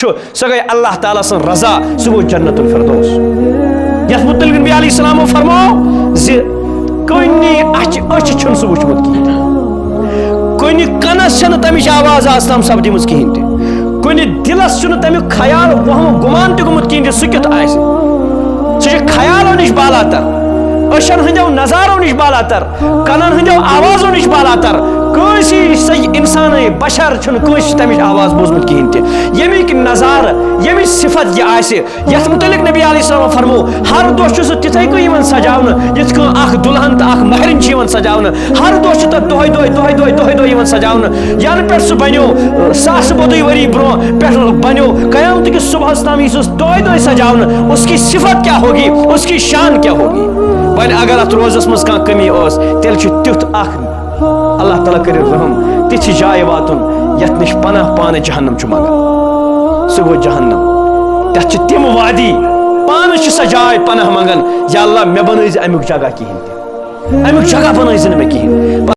सो गई अल्लाह ताला सन रजा सो गो जन्नतुल फिरदौस। यस मुतल्लिक नबी अलैहिस्सलाम फरमाओ जे कोनी अच छन सो वुचमुत किहिन, कोनी कनस छन तमिच आवाज आसलाम सपदिमुज किहिन ते, कोनी दिलस छन तमिक ख्याल वहम गुमान ते गुमुत किहिन सो कित आसे, सो ख्यालो निश बालातर, अशन हंजो नजारो निश बालातर, कनन हंजो आवाजो निश बालातर, कोसी सही इंसान बशर छन कोसी तमिच आवाज बोजमुत किहिन ते, यमिक नजार यमिक सिफत ये आसे। यथ मुतल्लिक नबी अलैहिस्सलाम फरमो हर दोह छु तिथै को यमन सजावन यथ को अख दुल्हन त अख महरिन छ यमन सजावन, हर दोह छु त दोह यमन सजावन, यान पेट सु बन्यो सास बोदई वरी ब्रो पेट बन्यो कयामत के सुबह तम इस दोह सजावन, उसकी सिफत क्या होगी, उसकी शान क्या होगी। वह अगर अत रोजस मज कह कमी ओस तेल तुथ अख अल्लाह ताला कर रहम तिथि जाय वातुन यथ निश पनाह पान जहन्नम छु मंगन, सो गो जहन्नम तथ तिम वादी पान सह जाय पनाह मंगन, या अल्लाह मे बनज अमुक जगह कहें, अमुक जगह बनज मे कहें।